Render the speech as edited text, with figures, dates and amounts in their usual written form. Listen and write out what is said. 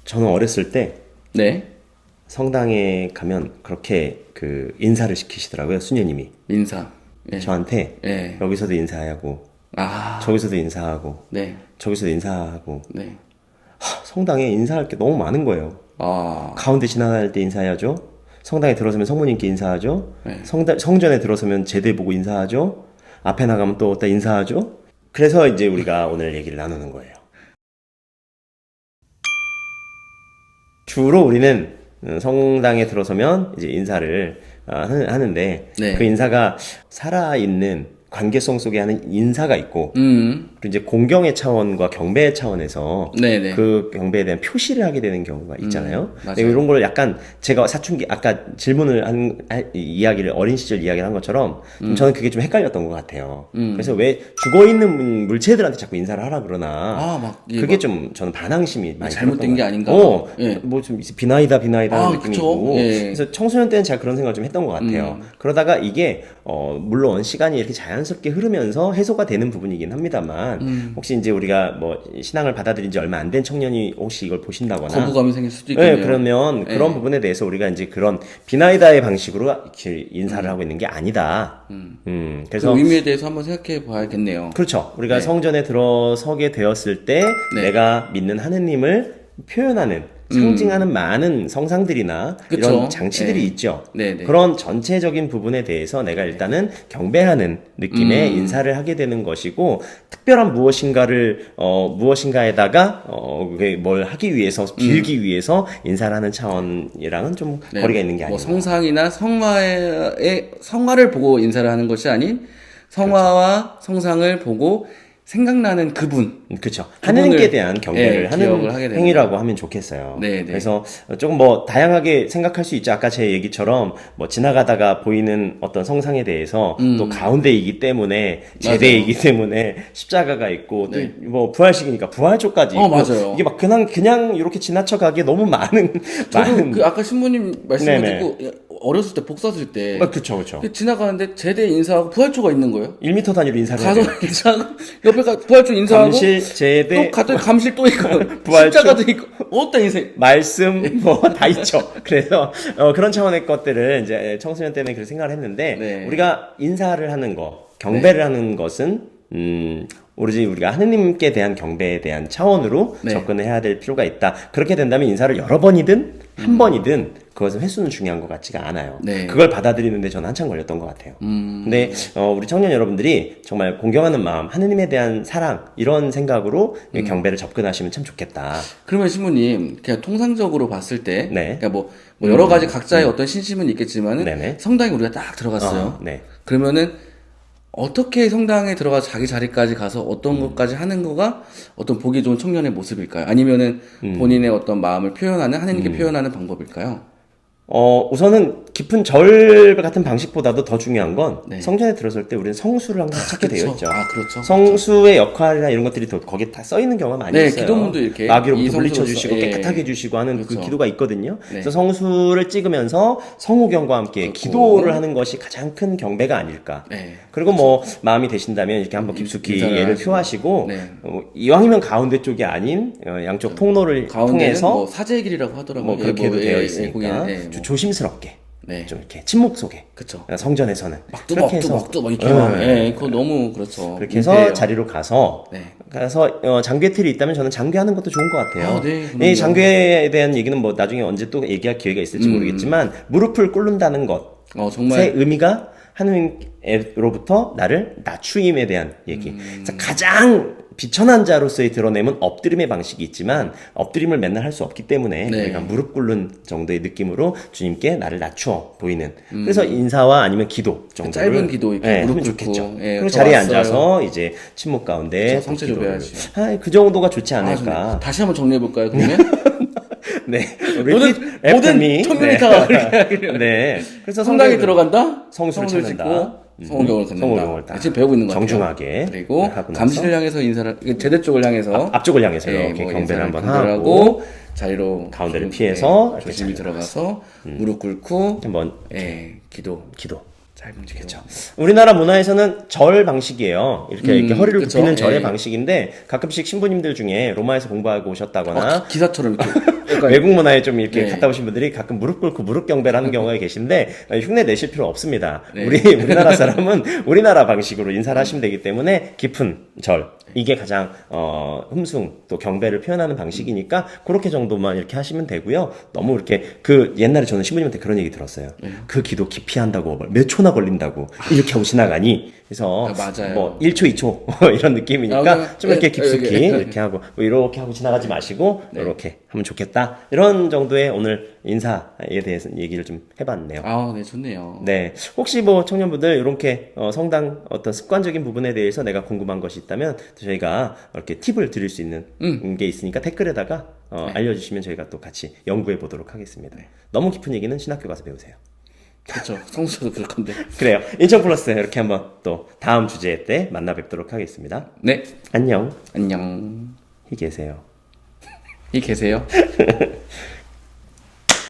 저는 어렸을 때 네. 성당에 가면 그렇게 그 인사를 시키시더라고요, 수녀님이. 인사. 예. 저한테 예. 여기서도 인사하고, 아. 저기서도 인사하고, 네. 저기서도 인사하고, 네. 성당에 인사할 게 너무 많은 거예요. 아. 가운데 지나갈 때 인사해야죠. 성당에 들어서면 성모님께 인사하죠. 네. 성전에 들어서면 제대 보고 인사하죠. 앞에 나가면 또 인사하죠. 그래서 이제 우리가 오늘 얘기를 나누는 거예요. 주로 우리는 성당에 들어서면 이제 인사를 하는데 네. 그 인사가 살아있는 관계성 속에 하는 인사가 있고 그리고 이제 공경의 차원과 경배의 차원에서 네네. 그 경배에 대한 표시를 하게 되는 경우가 있잖아요. 맞아요. 근데 이런 걸 약간 제가 사춘기 아까 질문을 이야기를 어린 시절 이야기를 한 것처럼 저는 그게 좀 헷갈렸던 것 같아요. 그래서 왜 죽어 있는 물체들한테 자꾸 인사를 하라 그러나 아, 막 이게 그게 막 좀 저는 반항심이 많이 잘못된 게 들었던 것 아닌가? 같아요. 예. 뭐 좀 비나이다 아, 느낌이고. 그쵸. 예. 그래서 청소년 때는 제가 그런 생각을 좀 했던 것 같아요. 그러다가 이게 물론 시간이 이렇게 자연스럽게 흐르면서 해소가 되는 부분이긴 합니다만 혹시 이제 우리가 뭐 신앙을 받아들인 지 얼마 안 된 청년이 혹시 이걸 보신다거나 거부감이 생길 수도 있겠네요. 네, 그러면 예. 그런 부분에 대해서 우리가 이제 그런 비나이다의 방식으로 이렇게 인사를 하고 있는 게 아니다. 그래서 그 의미에 대해서 한번 생각해 봐야겠네요. 그렇죠. 우리가 네. 성전에 들어서게 되었을 때 네. 내가 믿는 하느님을 표현하는 상징하는 많은 성상들이나 그쵸. 이런 장치들이 네. 있죠. 네네. 그런 전체적인 부분에 대해서 내가 일단은 경배하는 느낌의 인사를 하게 되는 것이고 특별한 무엇인가에다가 그게 뭘 하기 위해서 빌기 위해서 인사를 하는 차원이랑은 좀 네. 거리가 있는 게 뭐 아닌가. 성상이나 성화를 보고 인사를 하는 것이 아닌 성화와 성상을 보고 생각나는 그분. 그렇죠. 그분을, 하느님께 대한 경배를 예, 기억을 하게 하는 되는 행위라고 하면 좋겠어요. 네, 네. 그래서 조금 뭐 다양하게 생각할 수 있죠. 아까 제 얘기처럼 뭐 지나가다가 보이는 어떤 성상에 대해서 또 가운데이기 때문에 제대이기 때문에 십자가가 있고 네. 또 뭐 부활식이니까 부활 쪽까지 있고 맞아요. 이게 막 그냥 이렇게 지나쳐 가기에 너무 많은 저도 그 아까 신부님 말씀을 네네. 듣고 어렸을 때 복 샀을 때 그렇죠. 지나가는데 제대 인사하고 부활초가 있는 거예요. 1m 단위로 인사를 해야 가서 돼요. 인사하고 옆에 부활초 인사하고 감실, 제대, 또 갔더니 감실 또 있고 부활초. 십자가도 있고 어떤 인생 말씀 뭐 다 있죠. 그래서 그런 차원의 것들을 이제 청소년 때문에 그렇게 생각을 했는데 네. 우리가 인사를 하는 거, 경배를 하는 것은 오로지 우리가 하느님께 대한 경배에 대한 차원으로 네. 접근을 해야 될 필요가 있다. 그렇게 된다면 인사를 여러 번이든 한 번이든 그것은 횟수는 중요한 것 같지가 않아요. 네. 그걸 받아들이는데 저는 한참 걸렸던 것 같아요. 근데 우리 청년 여러분들이 정말 공경하는 마음, 하느님에 대한 사랑 이런 생각으로 경배를 접근하시면 참 좋겠다. 그러면 신부님 그냥 통상적으로 봤을 때 네. 그러니까 뭐 여러 가지 각자의 어떤 신심은 있겠지만은 네네. 성당에 우리가 딱 들어갔어요. 네. 그러면은 어떻게 성당에 들어가서 자기 자리까지 가서 어떤 것까지 하는 거가 어떤 보기 좋은 청년의 모습일까요? 아니면은 본인의 어떤 마음을 표현하는 하느님께 표현하는 방법일까요? 우선은 깊은 절 같은 방식보다도 더 중요한 건 네. 성전에 들어설 때 우리는 성수를 항상 찾게 되어 그쵸. 있죠. 아, 그렇죠. 성수의 역할이나 이런 것들이 더 거기에 다 써 있는 경우가 많이 네, 있어요. 기도문도 이렇게 마귀로부터 이 물리쳐 성수로서- 주시고 예. 깨끗하게 해주시고 하는 그 그렇죠. 기도가 있거든요. 네. 그래서 성수를 찍으면서 성우경과 함께 그렇고. 기도를 하는 것이 가장 큰 경배가 아닐까. 네. 그리고 뭐 마음이 되신다면 이렇게 한번 깊숙이 인사를 예를 하시고. 표하시고 네. 이왕이면 가운데 쪽이 아닌 양쪽 통로를 가운데는 통해서 뭐 사제의 길이라고 하더라고요. 뭐 그렇게 해도 되어 예, 있으니까 거기는, 예, 뭐. 좀 조심스럽게 네. 좀 이렇게 침묵 속에 그쵸. 성전에서는 막두 이렇게 막, 예, 그거 너무 그렇죠. 그렇게 해서 민폐예요. 자리로 가서 네. 장괴 틀이 있다면 저는 장괴하는 것도 좋은 것 같아요. 아, 네, 그럼요. 이 장괴에 대한 얘기는 뭐 나중에 언제 또 얘기할 기회가 있을지 모르겠지만 무릎을 꿇는다는 것의 정말 의미가 하느님으로부터 나를 낮추임에 대한 얘기. 그래서 가장 비천한 자로서의 드러냄은 엎드림의 방식이 있지만 엎드림을 맨날 할 수 없기 때문에 네. 우리가 무릎 꿇는 정도의 느낌으로 주님께 나를 낮추어 보이는 그래서 인사와 아니면 기도 정도를 짧은 기도 이렇게 무릎 하면 꿇고, 좋겠죠. 예, 그리고 저 자리에 왔어요. 앉아서 이제 침묵 가운데 그쵸, 성체 기도를. 조배하지. 그 정도가 좋지 아, 않을까. 다시 한번 정리해 볼까요, 그러면? 네. 모든 청년이 다 그렇게 하기를. 네. 그래서 성당에 들어간다. 성수를 찾는다. 성경을 걷는다. 성경을 걷는다. 지금 배우고 있는 거 같아요. 정중하게 그리고 하고 나서 감시를 향해서 인사를 제대 쪽을 향해서 앞쪽을 향해서 예, 이렇게 뭐 경배를 인사를 한번 경배를 하고 자리로 가운데를 피해서 예, 이렇게 조심히 자리로 들어가서 무릎 꿇고 한번 예, 기도. 기도. 잘 움직여. 그렇죠. 우리나라 문화에서는 절 방식이에요. 이렇게 허리를 그쵸. 굽히는 절의 예. 방식인데 가끔씩 신부님들 중에 로마에서 공부하고 오셨다거나 기사처럼 이렇게. 약간 외국 문화에 좀 이렇게 네. 갔다 오신 분들이 가끔 무릎 꿇고 무릎 경배를 하는 경우가 계신데 흉내 내실 필요 없습니다. 네. 우리나라 사람은 우리나라 방식으로 인사를 하시면 되기 때문에 깊은 절 이게 가장 흠숭 또 경배를 표현하는 방식이니까 그렇게 정도만 이렇게 하시면 되고요. 너무 이렇게 그 옛날에 저는 신부님한테 그런 얘기 들었어요. 그 기도 깊이 한다고 몇 초나 걸린다고 이렇게 하고 지나가니 그래서 맞아요. 뭐 1초 2초 이런 느낌이니까 좀 이렇게 깊숙이 예. 이렇게 하고 뭐 이렇게 하고 지나가지 마시고 이렇게 하면 좋겠다. 이런 정도의 오늘 인사에 대해서 얘기를 좀 해봤네요. 아, 네, 좋네요. 네. 혹시 뭐 청년분들 이렇게 성당 어떤 습관적인 부분에 대해서 내가 궁금한 것이 있다면 저희가 이렇게 팁을 드릴 수 있는 게 있으니까 댓글에다가 알려주시면 저희가 또 같이 연구해 보도록 하겠습니다. 너무 깊은 얘기는 신학교 가서 배우세요. 그렇죠. 성수도 그럴 건데. 그래요. 인천 플러스 이렇게 한번 또 다음 주제 때 만나 뵙도록 하겠습니다. 네. 안녕. 안녕. 히 계세요. 이 계세요?